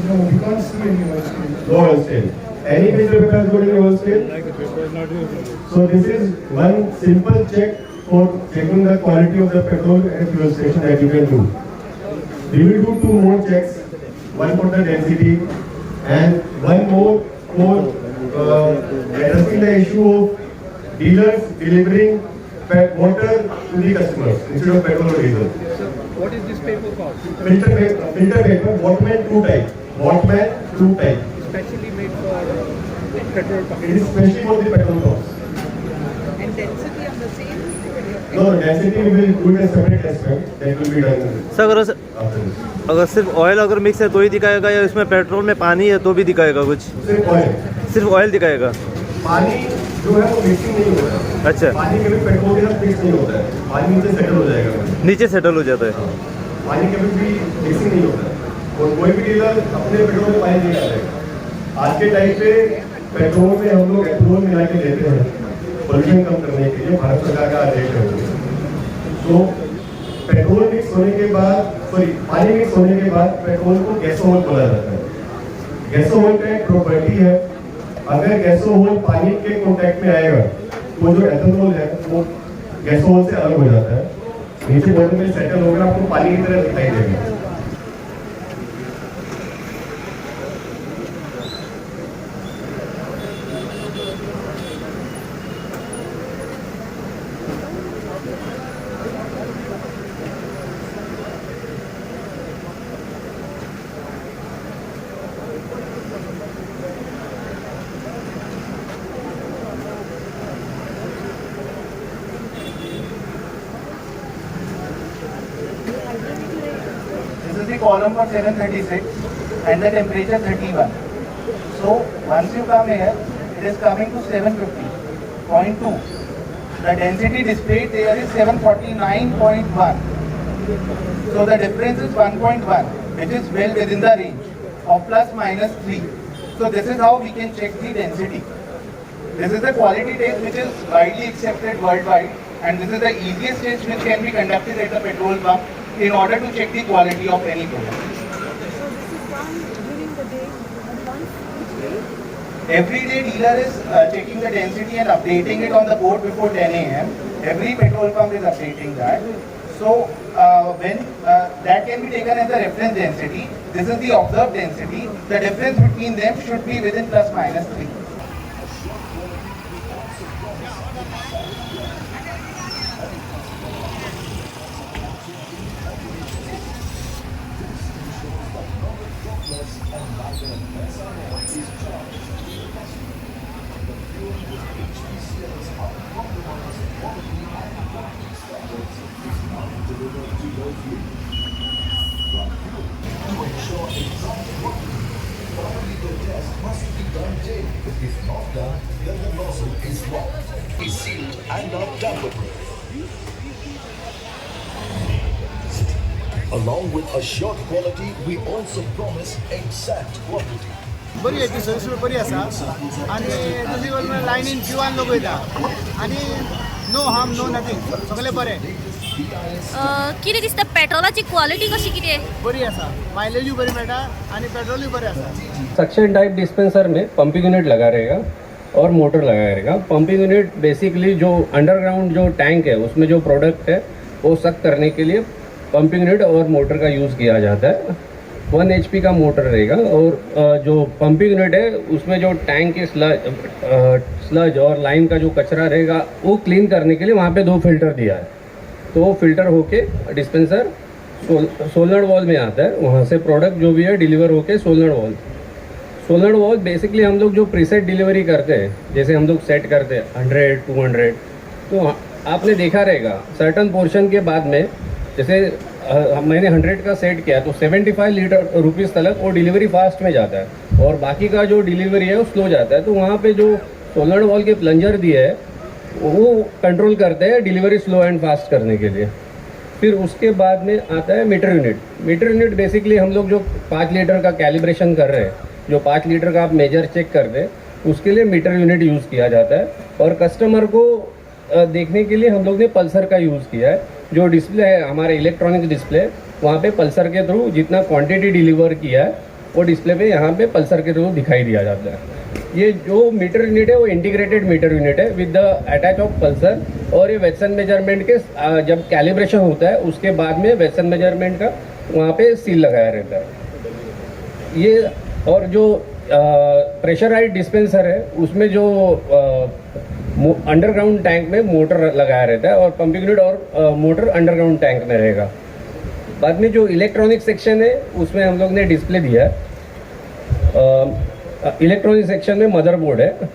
No, we can't see any oil spill. No oil spill. Any filter paper has got any oil spill? So this is one simple check for checking the quality of the petrol and fuel station that you can do. We will do two more checks, one for the density and one more for addressing the issue of dealers delivering water to the customers instead of petrol or diesel. What is this paper called? Filter paper, Wattman 2 type. Wattman 2 type. Specially made for petrol pump. It is specially for the petrol pumps. And density on the same? No, density we will do it a separate assessment that will be done sir after this. अगर सिर्फ oil अगर mix है तो ही दिखाएगा या इसमें petrol में पानी है तो भी दिखाएगा कुछ? सिर्फ ऑयल, सिर्फ ऑयल दिखाएगा। पानी जो है वो मिक्सिंग नहीं होता है। अच्छा, पानी कभी पेट्रोल के साथ मिक्स नहीं होता है, पानी नीचे सेटल हो जाएगा। नीचे सेटल हो जाता है। पानी कभी भी मिक्सिंग नहीं होता है और कोई भी डीलर अपने पेट्रोल में पानी नहीं डालेगा। आज के टाइम पे पेट्रोल में हम लोग एथेनॉल मिला के देते हैं पोल्यूशन कम करने के लिए, भारत सरकार का आदेश है। तो पेट्रोल मिक्स होने के बाद पानी मिक्स होने के बाद पेट्रोल को गैसोहॉल बोला जाता है। गैसोहॉल का एक प्रॉपर्टी है, अगर गैसोहॉल पानी के कांटेक्ट में आएगा तो जो एथेनॉल है वो गैसोहॉल से अलग हो जाता है, नीचे बॉटल में सेटल होगा, आपको पानी की तरह दिखाई देगा। This is the column for 736 and the temperature 31. So once you come here, it is coming to 750.2. The density displayed there is 749.1. So the difference is 1.1, which is well within the range of plus minus 3. So this is how we can check the density. This is the quality test which is widely accepted worldwide, and this is the easiest test which can be conducted at the petrol pump in order to check the quality of any product. So this is done during the day and once each day? Every day dealer is checking the density and updating it on the board before 10 a.m. Every petrol pump is updating that. So when that can be taken as a reference density, this is the observed density. The difference between them should be within plus minus 3. If not done, then the nozzle is locked, is sealed and not tamper-proof. Along with assured quality, we also promise exact quantity. बरी आहे ती service बरी आसा आणि दुसरी गजाल लायनीन क्यूआन लोक वयता आणि नो हार्म नो नथींग सगळें बरें कितें दिसता पेट्रोलाची क्वालिटी कशी कितें बरी आसा मायलेजूय बरी मेळटा आणि पेट्रोलूय बरें आसा सक्शन टाइप डिस्पेंसर में पंपिंग यूनिट लगा रहेगा और मोटर लगा रहेगा। पंपिंग यूनिट बेसिकली जो अंडरग्राउंड जो टैंक है उसमें जो प्रोडक्ट है वो सक करने के लिए पंपिंग यूनिट और मोटर का यूज़ किया जाता है। 1 HP का मोटर रहेगा और जो पंपिंग यूनिट है उसमें जो टैंक के स्लज और लाइन का जो कचरा रहेगा वो क्लीन करने के लिए वहाँ पे 2 फिल्टर दिया है। तो वो फिल्टर होके डिस्पेंसर सोलनर वॉल में आता है, वहाँ से प्रोडक्ट जो भी है डिलीवर होके सोलनर वॉल बेसिकली हम लोग जो प्रीसेट डिलीवरी करते हैं, जैसे हम लोग सेट करते हैं 100 200, तो आपने देखा रहेगा सर्टन पोर्शन के बाद में जैसे मैंने 100 का सेट किया तो 75 रुपीज़ तक वो डिलीवरी फास्ट में जाता है और बाकी का जो डिलीवरी है वो स्लो जाता है। तो वहाँ पे जो सोलनर वॉल के प्लंजर दिए है वो कंट्रोल करते हैं डिलीवरी स्लो एंड फास्ट करने के लिए। फिर उसके बाद में आता है मीटर यूनिट बेसिकली हम लोग जो 5 लीटर का कैलिब्रेशन कर रहे हैं, जो 5 लीटर का आप मेजर चेक करते हैं उसके लिए मीटर यूनिट यूज़ किया जाता है। और कस्टमर को देखने के लिए हम लोग ने पल्सर का यूज़ किया है। जो डिस्प्ले है हमारे इलेक्ट्रॉनिक डिस्प्ले, वहाँ पे पल्सर के थ्रू जितना क्वांटिटी डिलीवर किया है वो डिस्प्ले पे यहाँ पे पल्सर के थ्रू दिखाई दिया जाता है। ये जो मीटर यूनिट है वो इंटीग्रेटेड मीटर यूनिट है with the attach of Pulsar, और ये वेटसन मेजरमेंट के जब कैलिब्रेशन होता है उसके बाद में वेटसन मेजरमेंट का वहाँ पे सील लगाया रहता है। ये और जो प्रेशराइज डिस्पेंसर है उसमें जो अंडरग्राउंड टैंक में मोटर लगाया रहता है और पंपिंग यूनिट और मोटर अंडरग्राउंड टैंक में रहेगा। बाद में जो इलेक्ट्रॉनिक सेक्शन है उसमें हम लोग ने डिस्प्ले दिया है। इलेक्ट्रॉनिक सेक्शन में मदरबोर्ड है,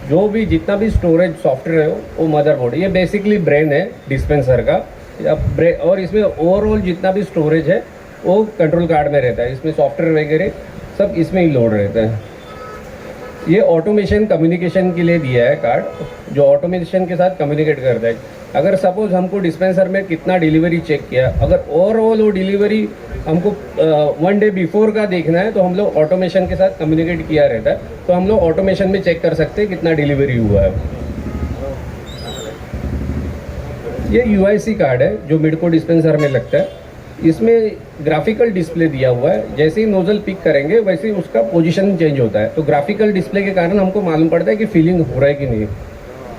जो भी जितना भी स्टोरेज सॉफ्टवेयर है वो मदरबोर्ड, ये बेसिकली ब्रेन है डिस्पेंसर का। और इसमें ओवरऑल जितना भी स्टोरेज है वो कंट्रोल कार्ड में रहता है। इसमें सॉफ्टवेयर वगैरह सब इसमें ही लोड रहता है। ये ऑटोमेशन कम्युनिकेशन के लिए दिया है कार्ड, जो ऑटोमेशन के साथ कम्युनिकेट करता है। अगर सपोज हमको डिस्पेंसर में कितना डिलीवरी चेक किया, अगर ओवरऑल वो डिलीवरी हमको 1 डे बिफोर का देखना है तो हम लोग ऑटोमेशन के साथ कम्युनिकेट किया रहता है, तो हम लोग ऑटोमेशन में चेक कर सकते हैं कितना डिलीवरी हुआ है। ये UIC कार्ड है जो मिडको डिस्पेंसर में लगता है। इसमें ग्राफिकल डिस्प्ले दिया हुआ है, जैसे ही नोजल पिक करेंगे वैसे ही उसका पोजीशन चेंज होता है। तो ग्राफिकल डिस्प्ले के कारण हमको मालूम पड़ता है कि फीलिंग हो रहा है कि नहीं।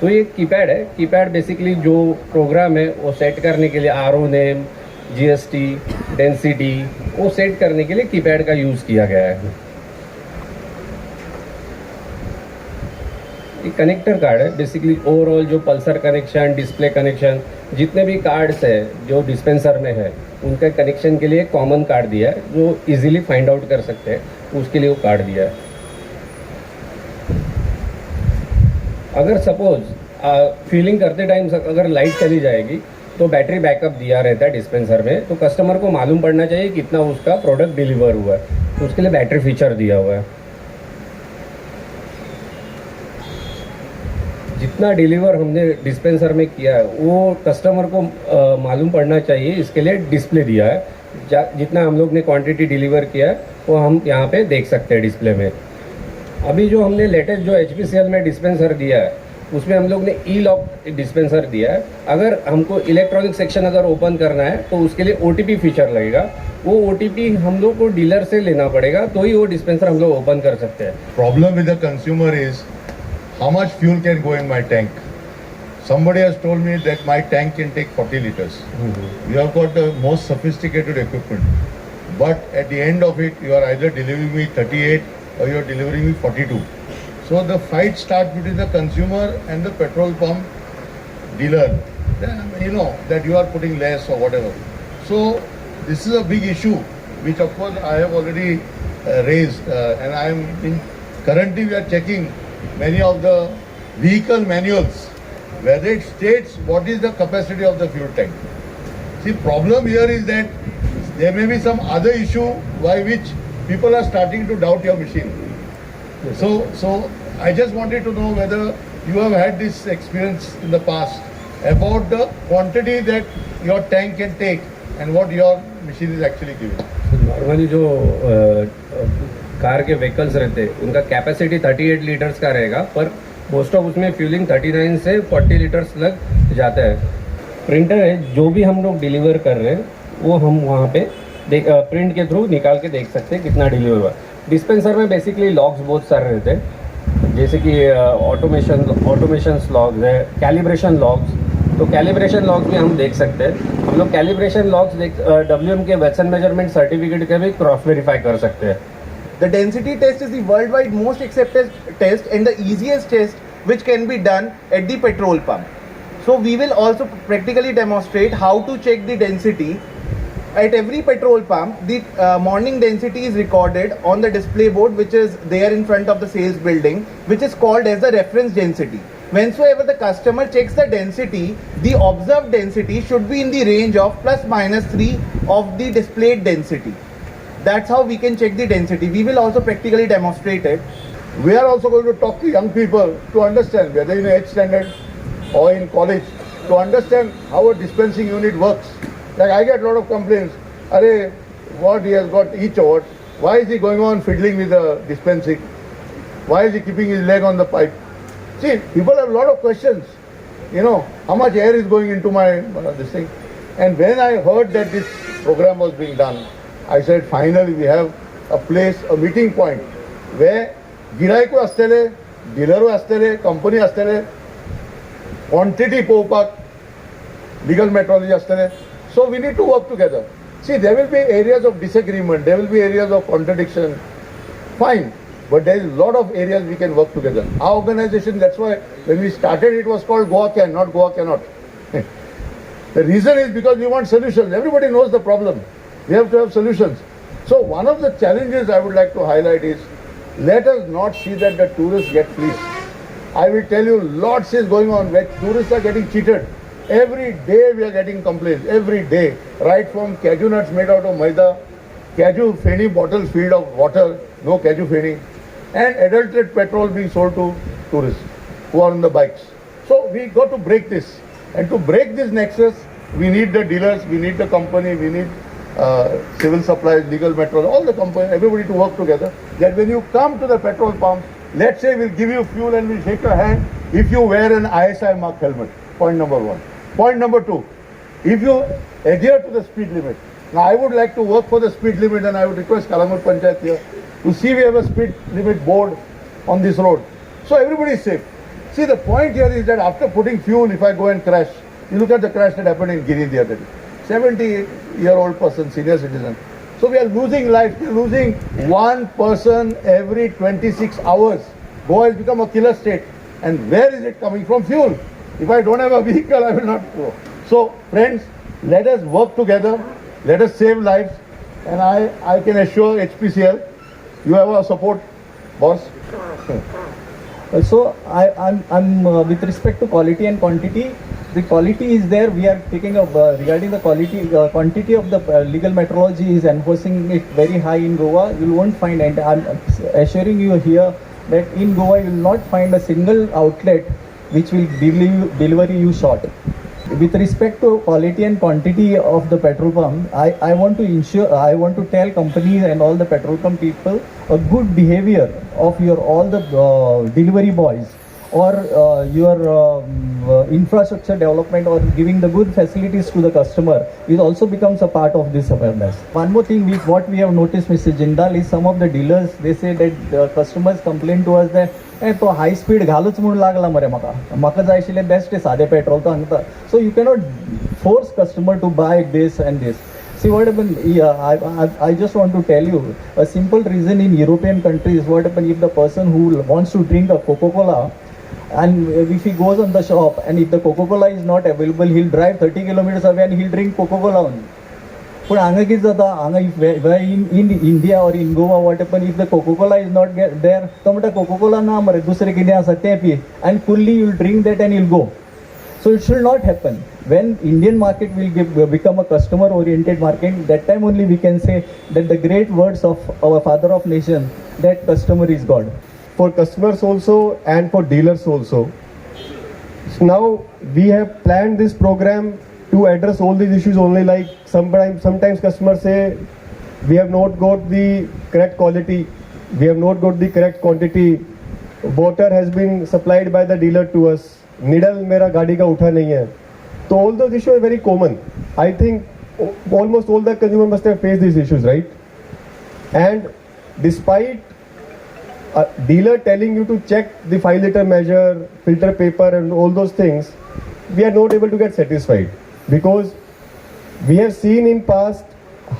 तो ये कीपैड है। कीपैड बेसिकली जो प्रोग्राम है वो सेट करने के लिए RO नेम, GST, डेंसिटी वो सेट करने के लिए कीपैड का यूज़ किया गया है। ये कनेक्टर कार्ड है, बेसिकली ओवरऑल जो पल्सर कनेक्शन, डिस्प्ले कनेक्शन, जितने भी कार्ड्स है जो डिस्पेंसर में है उनका कनेक्शन के लिए कॉमन कार्ड दिया है जो इजीली फाइंड आउट कर सकते हैं, उसके लिए वो कार्ड दिया है। अगर सपोज फीलिंग करते टाइम अगर लाइट चली जाएगी तो बैटरी बैकअप दिया रहता है डिस्पेंसर में, तो कस्टमर को मालूम पड़ना चाहिए कितना उसका प्रोडक्ट डिलीवर हुआ है, तो उसके लिए बैटरी फीचर दिया हुआ है। जितना डिलीवर हमने डिस्पेंसर में किया है वो कस्टमर को मालूम पड़ना चाहिए, इसके लिए डिस्प्ले दिया है। जितना हम लोग ने क्वांटिटी डिलीवर किया है वो हम यहाँ पे देख सकते हैं डिस्प्ले में। अभी जो हमने लेटेस्ट जो HPCL में डिस्पेंसर दिया है उसमें हम लोग ने E-लॉक डिस्पेंसर दिया है। अगर हमको इलेक्ट्रॉनिक सेक्शन अगर ओपन करना है तो उसके लिए OTP फीचर लगेगा। वो OTP हम लोग को डीलर से लेना पड़ेगा तो ही वो डिस्पेंसर हम लोग ओपन कर सकते हैं। Problem with the consumer is how much fuel can go in my tank. Somebody has told me that my tank can take 40 liters. We have got the most sophisticated equipment, but at the end of it, you are either delivering me 38 or you are delivering me 42. So the fight starts between the consumer and the petrol pump dealer. Then you know that you are putting less or whatever. So this is a big issue, which of course I have already raised, and I am currently we are checking many of the vehicle manuals, whether it states what is the capacity of the fuel tank. See, problem here is that there may be some other issue by which people are starting to doubt your machine. So I just wanted to know whether you have had this experience in the past about the quantity that your tank can take and what your machine is actually giving. Normally जो car के vehicles रहते हैं उनका capacity 38 litres का रहेगा, पर most of उसमें fuelling 39 से 40 लीटर्स लग जाता है। प्रिंटर है, जो भी हम लोग डिलीवर कर रहे हैं वो हम वहाँ पे प्रिंट के थ्रू निकाल के देख सकते हैं कितना डिलीवर हुआ। डिस्पेंसर में बेसिकली लॉग्स बहुत सारे रहते हैं, जैसे कि ऑटोमेशन लॉग्स है, कैलिब्रेशन लॉग्स। तो कैलिब्रेशन लॉग्स भी हम देख सकते हैं। हम लोग कैलिब्रेशन लॉग्स WM के वेटसन मेजरमेंट सर्टिफिकेट के भी क्रॉस वेरीफाई कर सकते हैं। The density test is the worldwide most accepted test and the easiest test which can be done at the petrol pump. So we will also practically demonstrate how to check the density. At every petrol pump, the morning density is recorded on the display board which is there in front of the sales building, which is called as the reference density. Whensoever the customer checks the density, the observed density should be in the range of plus minus 3 of the displayed density. That's how we can check the density. We will also practically demonstrate it. We are also going to talk to young people to understand whether in 8th standard or in college, to understand how a dispensing unit works. Like I get a lot of complaints, Arey, what he has got each or what? Why is he going on fiddling with the dispensing? Why is he keeping his leg on the pipe? See, people have a lot of questions. You know, how much air is going into my this thing? And when I heard that this program was being done, I said, finally we have a place, a meeting point where गिरायको आसतले, डीलरू आसतले, company आसतले, quantity पोवपाक legal metrology आसतले. So we need to work together. See, there will be areas of disagreement, there will be areas of contradiction. Fine, but there is a lot of areas we can work together. Our organization, that's why when we started, it was called Goa Can, not Goa Cannot. The reason is because we want solutions. Everybody knows the problem. We have to have solutions. So one of the challenges I would like to highlight is, let us not see that the tourists get fleeced. I will tell you, lots is going on where tourists are getting cheated. Every day we are getting complaints, every day. Right from cashew nuts made out of maida, cashew feni bottles filled of water, no cashew feni, and adulterated petrol being sold to tourists who are on the bikes. So we got to break this. And to break this nexus, we need the dealers, we need the company, we need civil supplies, legal metro, all the company, everybody to work together. That when you come to the petrol pump, let's say we'll give you fuel and we'll shake your hand if you wear an ISI marked helmet. Point number one. Point number two, if you adhere to the speed limit. Now I would like to work for the speed limit, and I would request Kalamur Panchayat here to see we have a speed limit board on this road. So everybody is safe. See, the point here is that after putting fuel, if I go and crash, you look at the crash that happened in Giri the other day. 70-year-old person, senior citizen. So we are losing life. We are losing one person every 26 hours. Goa has become a killer state. And where is it coming from? Fuel. If I don't have a vehicle, I will not go. So, friends, let us work together. Let us save lives. And I can assure HPCL, you have our support, boss. So I'm with respect to quality and quantity, the quality is there. We are taking up regarding the quality, quantity of the legal metrology is enforcing it very high in Goa. You won't find, and I'm assuring you here that in Goa you will not find a single outlet which will deliver you short. With respect to quality and quantity of the petrol pump, I want to tell companies and all the petrol pump people a good behavior of all the delivery boys or your infrastructure development or giving the good facilities to the customer is also becomes a part of this awareness. One more thing, what we have noticed, Mr. Jindal, is some of the dealers, they say that customers complain to us that तो high speed घालूच म्हणून लागला मरे म्हाका जाय आशिल्लें best सादें petrol तो हांगता. So you cannot force customer to buy this and this. See what happened, I just want to tell you a simple reason in European countries. What happens if the person who wants to drink a Coca-Cola, and if he goes on the shop and if the Coca-Cola is not available, he'll drive 30 kilometers away and he'll drink Coca-Cola only. But हांगा कितें जाता, हांगा in India or in Goa, what happen if the Coca-Cola is not there, तो म्हणटा Coca-Cola ना मरे दुसरें कितें आसा तें P, and fully you'll drink that and you'll go. So it should not happen. When Indian market will become a customer oriented market, that time only we can say that the great words of our father of nation, that customer is God. For customers also and for dealers also. So now we have planned this program to address all these issues only. Like sometimes customers say we have not got the correct quality, we have not got the correct quantity, water has been supplied by the dealer to us, needle मेरा गाड़ी का उठा नहीं है. So all those issues are very common. I think almost all the consumers must have faced these issues, right? And despite a dealer telling you to check the 5 liter measure, filter paper and all those things, we are not able to get satisfied, because we have seen in past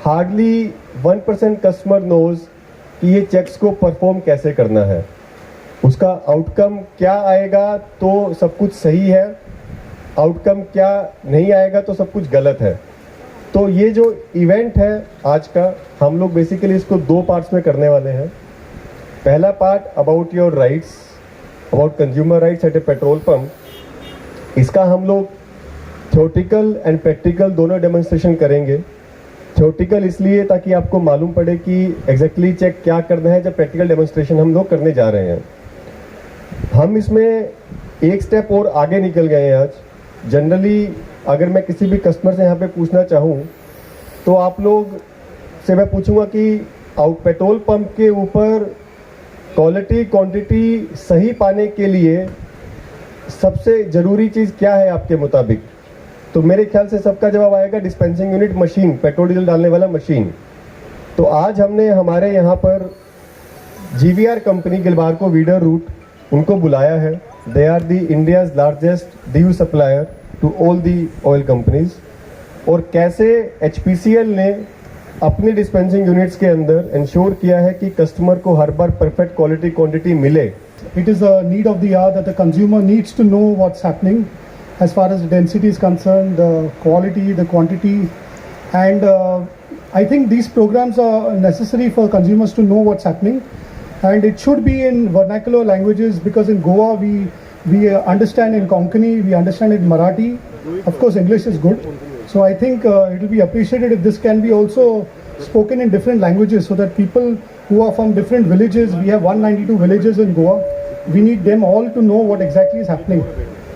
hardly 1% customer knows कि ये checks को perform कैसे करना है, उसका outcome क्या आएगा तो सब कुछ सही है, outcome क्या नहीं आएगा तो सब कुछ गलत है. तो ये जो इवेंट है आज का, हम लोग बेसिकली इसको 2 पार्ट्स में करने वाले हैं. पहला part about your rights, about consumer rights at a petrol pump. इसका हम लोग थ्योरेटिकल एंड प्रैक्टिकल दोनों डेमोन्स्ट्रेशन करेंगे. थ्योरेटिकल इसलिए ताकि आपको मालूम पड़े कि एग्जैक्टली चेक क्या करना है, जब प्रैक्टिकल डेमोन्स्ट्रेशन हम लोग करने जा रहे हैं. हम इसमें एक स्टेप और आगे निकल गए हैं आज. जनरली अगर मैं किसी भी कस्टमर से यहाँ पे पूछना चाहूँ तो आप लोग से मैं पूछूंगा कि पेट्रोल पंप के ऊपर क्वालिटी क्वांटिटी सही पाने के लिए सबसे ज़रूरी चीज़ क्या है आपके मुताबिक. तो मेरे ख्याल से सबका जवाब आएगा dispensing unit, machine, petrol diesel डालने वाला मशीन. तो आज हमने हमारे यहाँ पर GVR company Gilbarco Veeder Root उनको बुलाया है. They are the India's largest DU supplier to all the oil companies. और कैसे HPCL ने अपनी डिस्पेंसिंग यूनिट्स के अंदर इंश्योर किया है कि कस्टमर को हर बार परफेक्ट क्वालिटी क्वांटिटी मिले. It is a need of the hour that the consumer needs to know what's happening as far as the density is concerned, the quality, the quantity, and I think these programs are necessary for consumers to know what's happening, and it should be in vernacular languages, because in Goa we understand in Konkani, we understand in Marathi. Of course, English is good. So I think it will be appreciated if this can be also spoken in different languages, so that people who are from different villages, we have 192 villages in Goa, we need them all to know what exactly is happening.